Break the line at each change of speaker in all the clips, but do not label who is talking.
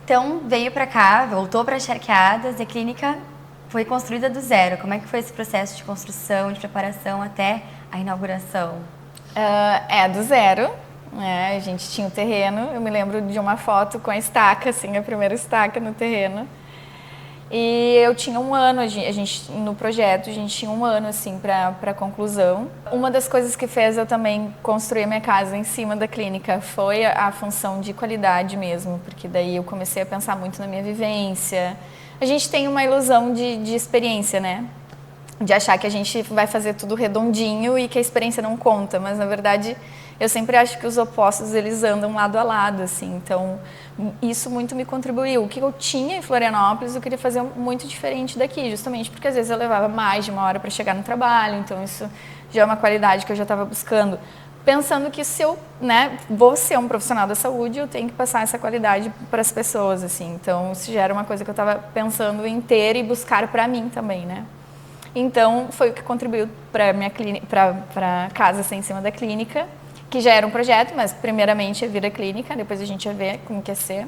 Então, veio para cá, voltou para Charqueadas e a clínica foi construída do zero. Como é que foi esse processo de construção, de preparação até a inauguração?
Do zero, né? A gente tinha o terreno, eu me lembro de uma foto com a estaca, assim, a primeira estaca no terreno. E eu tinha um ano, no projeto, a gente tinha um ano, assim, para conclusão. Uma das coisas que fez eu também construir a minha casa em cima da clínica foi a função de qualidade mesmo, porque daí eu comecei a pensar muito na minha vivência. A gente tem uma ilusão de experiência, né? De achar que a gente vai fazer tudo redondinho e que a experiência não conta, mas na verdade eu sempre acho que os opostos eles andam lado a lado, assim. Então isso muito me contribuiu. O que eu tinha em Florianópolis eu queria fazer muito diferente daqui, justamente porque às vezes eu levava mais de uma hora para chegar no trabalho, então isso já é uma qualidade que eu já estava buscando. Pensando que se eu, vou ser um profissional da saúde, eu tenho que passar essa qualidade para as pessoas, assim. Então isso já era uma coisa que eu estava pensando em ter e buscar para mim também, né? Então, foi o que contribuiu para casa ser em cima da clínica, que já era um projeto, mas primeiramente ia vir a clínica, depois a gente ia ver como que ia ser.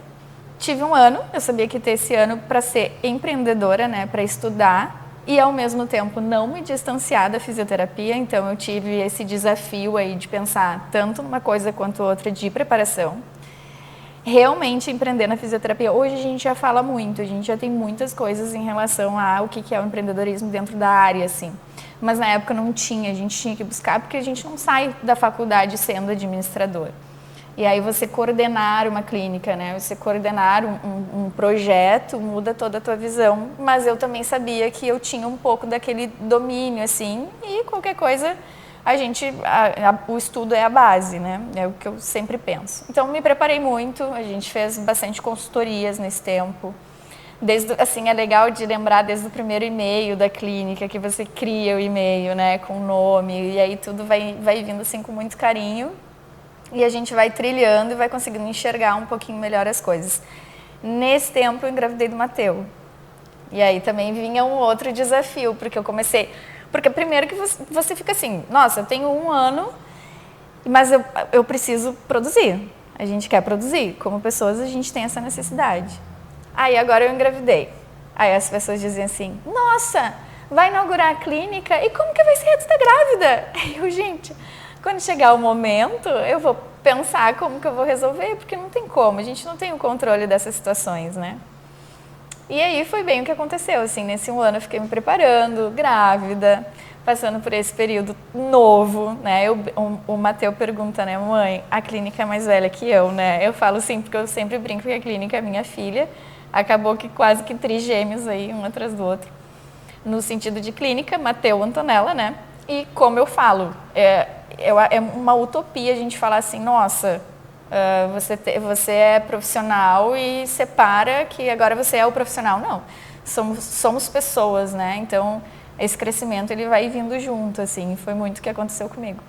Tive um ano, eu sabia que ia ter esse ano para ser empreendedora, né, para estudar e ao mesmo tempo não me distanciar da fisioterapia, então eu tive esse desafio aí de pensar tanto uma coisa quanto outra de preparação. Realmente empreender na fisioterapia. Hoje a gente já fala muito, a gente já tem muitas coisas em relação ao que é o empreendedorismo dentro da área, assim. Mas na época não tinha, a gente tinha que buscar porque a gente não sai da faculdade sendo administrador. E aí você coordenar uma clínica, né? Você coordenar um projeto muda toda a tua visão. Mas eu também sabia que eu tinha um pouco daquele domínio, assim, e qualquer coisa o estudo é a base, né? É o que eu sempre penso. Então, me preparei muito, a gente fez bastante consultorias nesse tempo. É legal de lembrar desde o primeiro e-mail da clínica, que você cria o e-mail, né, com o nome, e aí tudo vai vindo assim com muito carinho. E a gente vai trilhando e vai conseguindo enxergar um pouquinho melhor as coisas. Nesse tempo, eu engravidei do Mateu. E aí também vinha um outro desafio, porque eu comecei... Porque primeiro que você fica assim, nossa, eu tenho um ano, mas eu preciso produzir. A gente quer produzir. Como pessoas, a gente tem essa necessidade. Aí agora eu engravidei. Aí as pessoas dizem assim, nossa, vai inaugurar a clínica e como que vai ser antes da grávida? Aí eu, gente, quando chegar o momento, eu vou pensar como que eu vou resolver, porque não tem como, a gente não tem o controle dessas situações, né? E aí foi bem o que aconteceu, assim, nesse um ano eu fiquei me preparando, grávida, passando por esse período novo, né, o Mateu pergunta, né, mãe, a clínica é mais velha que eu, né, eu falo sim, porque eu sempre brinco que a clínica é minha filha, acabou que quase que trigêmeos aí, um atrás do outro, no sentido de clínica, Mateu, Antonella, né, e como eu falo, é uma utopia a gente falar assim, nossa... você é profissional e separa que agora você é o profissional. Não, somos pessoas, né? Então, esse crescimento ele vai vindo junto, assim, foi muito o que aconteceu comigo.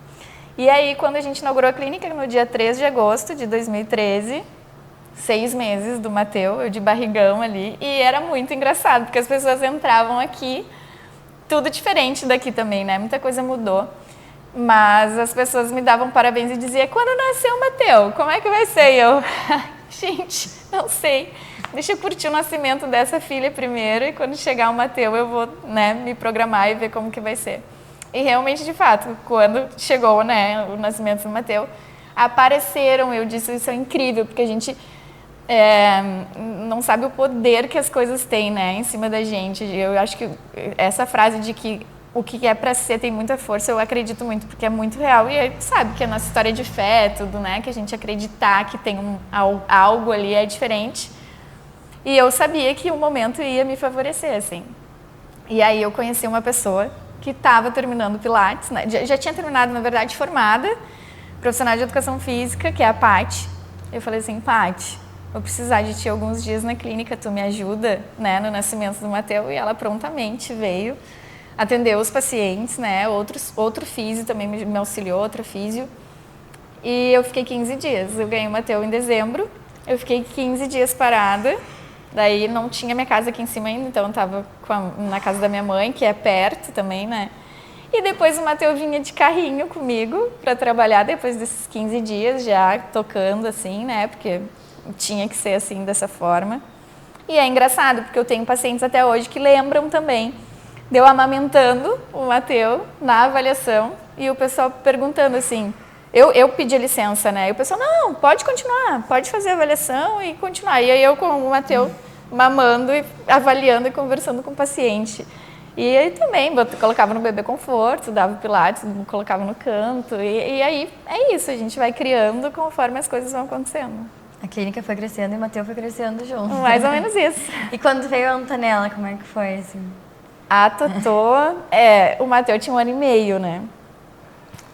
E aí, quando a gente inaugurou a clínica, no dia 3 de agosto de 2013, 6 meses do Mateu, eu de barrigão ali, e era muito engraçado, porque as pessoas entravam aqui, tudo diferente daqui também, né? Muita coisa mudou. Mas as pessoas me davam parabéns e diziam, quando nasceu o Mateu, como é que vai ser? E eu, gente, não sei. Deixa eu curtir o nascimento dessa filha primeiro e quando chegar o Mateu eu vou, né, me programar e ver como que vai ser. E realmente, de fato, quando chegou, né, o nascimento do Mateu, apareceram, eu disse, isso é incrível, porque a gente não sabe o poder que as coisas têm, né, em cima da gente. Eu acho que essa frase de que o que é para ser tem muita força, eu acredito muito, porque é muito real. E sabe que a nossa história de fé, tudo, né? Que a gente acreditar que tem algo ali é diferente. E eu sabia que o momento ia me favorecer, assim. E aí eu conheci uma pessoa que estava terminando Pilates, né? Já tinha terminado, na verdade, formada, profissional de educação física, que é a Paty. Eu falei assim, Paty, vou precisar de ti alguns dias na clínica, tu me ajuda, né? No nascimento do Mateu. E ela prontamente veio. Atendeu os pacientes, né? Outro físio também me auxiliou, outro físio. E eu fiquei 15 dias. Eu ganhei o Mateu em dezembro. Eu fiquei 15 dias parada. Daí não tinha minha casa aqui em cima ainda, então eu estava na casa da minha mãe, que é perto também, né? E depois o Mateu vinha de carrinho comigo para trabalhar depois desses 15 dias já tocando assim, né? Porque tinha que ser assim, dessa forma. E é engraçado, porque eu tenho pacientes até hoje que lembram também de eu amamentando o Mateu na avaliação e o pessoal perguntando assim, eu pedi licença, né? E o pessoal, não, pode continuar, pode fazer a avaliação e continuar. E aí eu com o Mateu mamando e avaliando e conversando com o paciente. E aí também colocava no bebê conforto, dava pilates, colocava no canto. E aí é isso, a gente vai criando conforme as coisas vão acontecendo.
A clínica foi crescendo e o Mateu foi crescendo junto.
Mais ou menos isso.
E quando veio a Antonella, como é que foi, assim?
A Totô, o Mateu tinha 1 ano e meio, né?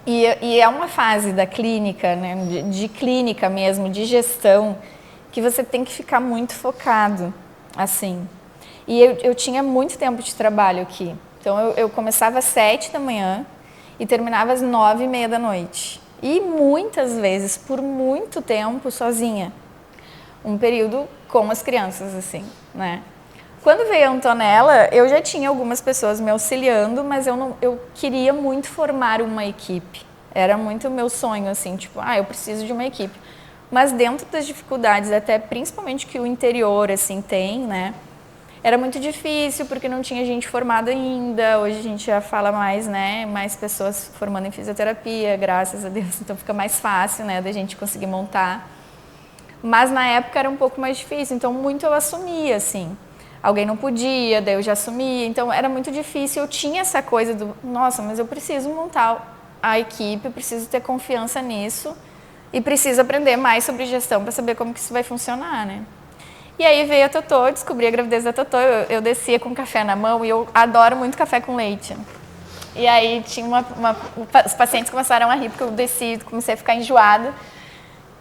E é uma fase da clínica, né? De clínica mesmo, de gestão, que você tem que ficar muito focado, assim. E eu tinha muito tempo de trabalho aqui. Então, eu começava às 7 da manhã e terminava às 9h30 da noite. E muitas vezes, por muito tempo, sozinha. Um período com as crianças, assim, né? Quando veio a Antonella, eu já tinha algumas pessoas me auxiliando, mas eu queria muito formar uma equipe. Era muito o meu sonho, assim, tipo, eu preciso de uma equipe. Mas dentro das dificuldades, até principalmente que o interior, assim, tem, né? Era muito difícil, porque não tinha gente formada ainda. Hoje a gente já fala mais, né? Mais pessoas formando em fisioterapia, graças a Deus. Então fica mais fácil, né? Da gente conseguir montar. Mas na época era um pouco mais difícil, então muito eu assumia, assim. Alguém não podia, daí eu já assumia. Então era muito difícil. Eu tinha essa coisa do, nossa, mas eu preciso montar a equipe, eu preciso ter confiança nisso. E preciso aprender mais sobre gestão para saber como que isso vai funcionar, né? E aí veio a Totô, descobri a gravidez da Totô, eu descia com café na mão e eu adoro muito café com leite. E aí tinha os pacientes começaram a rir porque eu desci, comecei a ficar enjoada.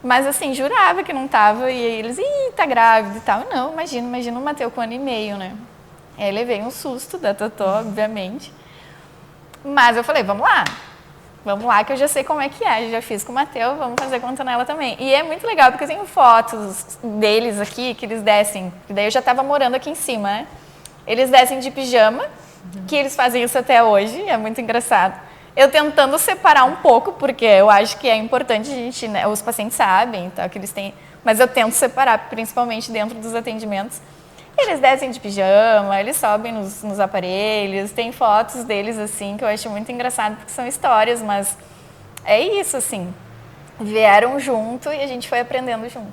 Mas assim, jurava que não tava e aí eles, tá grávida e tal. Não, imagina o Mateu com 1 ano e meio, né? E aí levei um susto da Totô, obviamente. Mas eu falei, vamos lá que eu já sei como é que é, já fiz com o Mateu, vamos fazer com a Antonella também. E é muito legal, porque eu tenho fotos deles aqui, que eles descem, e daí eu já estava morando aqui em cima, né? Eles descem de pijama, que eles fazem isso até hoje, é muito engraçado. Eu tentando separar um pouco, porque eu acho que é importante a gente, né, os pacientes sabem, tá, que eles têm, mas eu tento separar, principalmente dentro dos atendimentos. Eles descem de pijama, eles sobem nos aparelhos, tem fotos deles, assim, que eu acho muito engraçado, porque são histórias, mas é isso, assim. Vieram junto e a gente foi aprendendo junto.